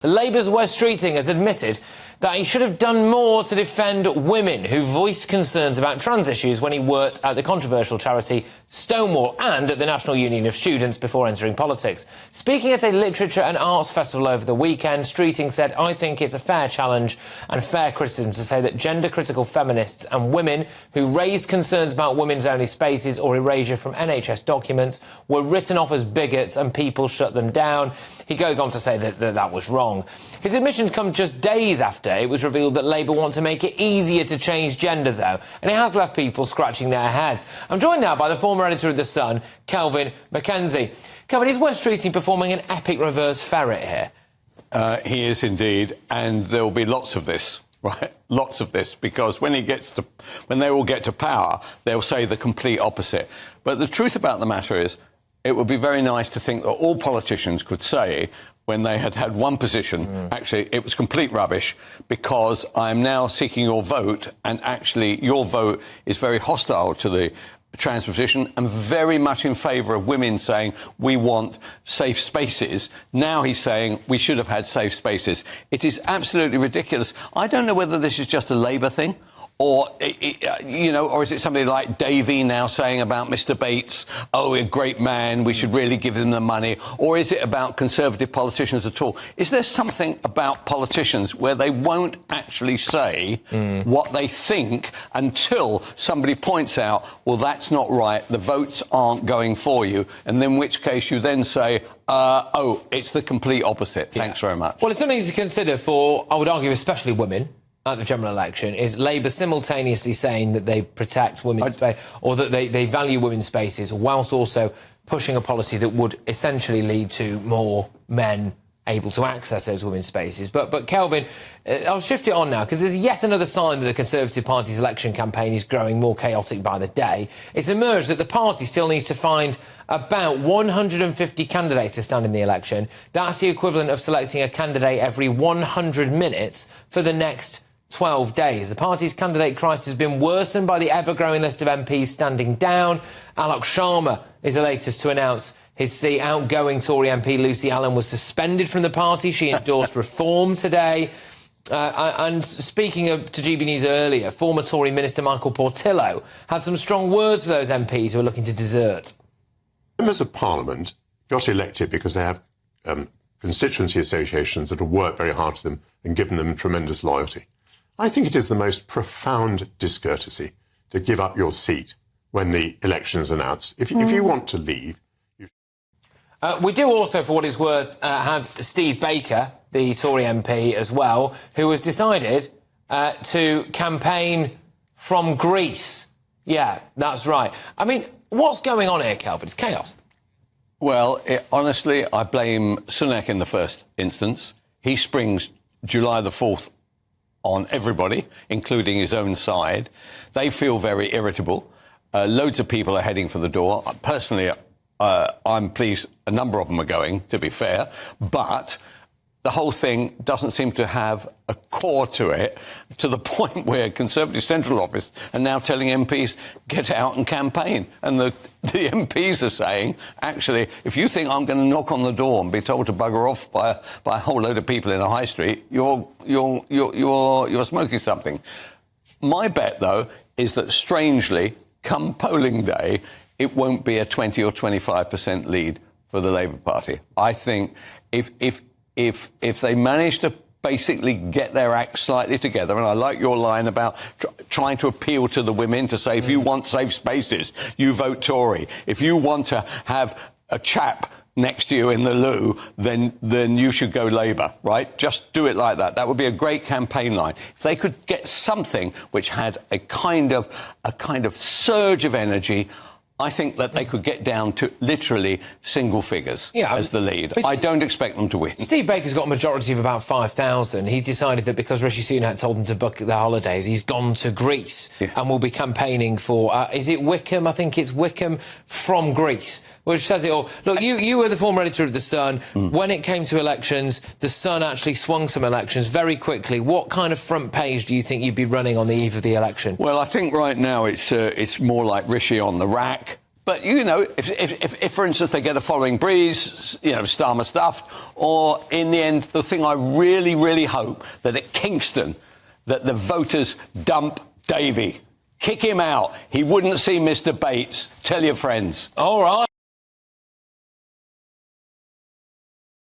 Labour's Wes Streeting has admitted that he should have done more to defend women who voiced concerns about trans issues when he worked at the controversial charity Stonewall and at the National Union of Students before entering politics. Speaking at a literature and arts festival over the weekend, Streeting said, "I think it's a fair challenge and fair criticism to say that gender-critical feminists and women who raised concerns about women's-only spaces or erasure from NHS documents were written off as bigots and people shut them down." He goes on to say that was wrong. His admissions come just days after it was revealed that Labour want to make it easier to change gender, though, and it has left people scratching their heads. I'm joined now by the former editor of The Sun, Kelvin Mackenzie. Kelvin, is Wes Streeting performing an epic reverse ferret here? He is indeed, and there will be lots of this, right? Lots of this, because when they all get to power, they'll say the complete opposite. But the truth about the matter is, it would be very nice to think that all politicians could say, when they had one position, actually, it was complete rubbish because I am now seeking your vote, and actually your vote is very hostile to the trans position and very much in favour of women saying we want safe spaces. Now he's saying we should have had safe spaces. It is absolutely ridiculous. I don't know whether this is just a Labour thing, or, or is it somebody like Davey now saying about Mr Bates, oh, a great man, we should really give him the money? Or is it about Conservative politicians at all? Is there something about politicians where they won't actually say what they think until somebody points out, well, that's not right, the votes aren't going for you, and in which case you then say, oh, it's the complete opposite. Thanks very much. Well, it's something to consider for, I would argue, especially women at the general election, is Labour simultaneously saying that they protect women's space, or that they value women's spaces, whilst also pushing a policy that would essentially lead to more men able to access those women's spaces. But Kelvin, I'll shift it on now, because there's yet another sign that the Conservative Party's election campaign is growing more chaotic by the day. It's emerged that the party still needs to find about 150 candidates to stand in the election. That's the equivalent of selecting a candidate every 100 minutes for the next 12 days. The party's candidate crisis has been worsened by the ever-growing list of MPs standing down. Alok Sharma is the latest to announce his seat. Outgoing Tory MP Lucy Allen was suspended from the party. She endorsed reform today. And speaking to GBNews earlier, former Tory Minister Michael Portillo had some strong words for those MPs who are looking to desert. Members of Parliament got elected because they have constituency associations that have worked very hard for them and given them tremendous loyalty. I think it is the most profound discourtesy to give up your seat when the election is announced. If you want to leave... We do also, for what it's worth, have Steve Baker, the Tory MP as well, who has decided to campaign from Greece. Yeah, that's right. I mean, what's going on here, Kelvin? It's chaos. Well, honestly, I blame Sunak in the first instance. He springs July the 4th on everybody, including his own side. They feel very irritable. Loads of people are heading for the door. Personally, I'm pleased a number of them are going, to be fair, but the whole thing doesn't seem to have a core to it, to the point where Conservative Central Office are now telling MPs, get out and campaign. And the MPs are saying, actually, if you think I'm going to knock on the door and be told to bugger off by a whole load of people in a high street, you're smoking something. My bet, though, is that strangely, come polling day, it won't be a 20 or 25% lead for the Labour Party. I think if they manage to basically get their act slightly together, and I like your line about trying to appeal to the women to say, if you want safe spaces, you vote Tory. If you want to have a chap next to you in the loo, then you should go Labour, right? Just do it like that. That would be a great campaign line. If they could get something which had a kind of surge of energy, I think that they could get down to literally single figures as the lead. I don't expect them to win. Steve Baker's got a majority of about 5,000. He's decided that because Rishi Sunak told him to book their holidays, he's gone to Greece and will be campaigning for, is it Wickham? I think it's Wickham from Greece, which says it all. Look, you were the former editor of The Sun. When it came to elections, The Sun actually swung some elections very quickly. What kind of front page do you think you'd be running on the eve of the election? Well, I think right now it's more like Rishi on the rack. But, you know, if, for instance, they get a following breeze, you know, Starmer stuff, or in the end, the thing I really, really hope that at Kingston, that the voters dump Davey. Kick him out. He wouldn't see Mr. Bates. Tell your friends. All right.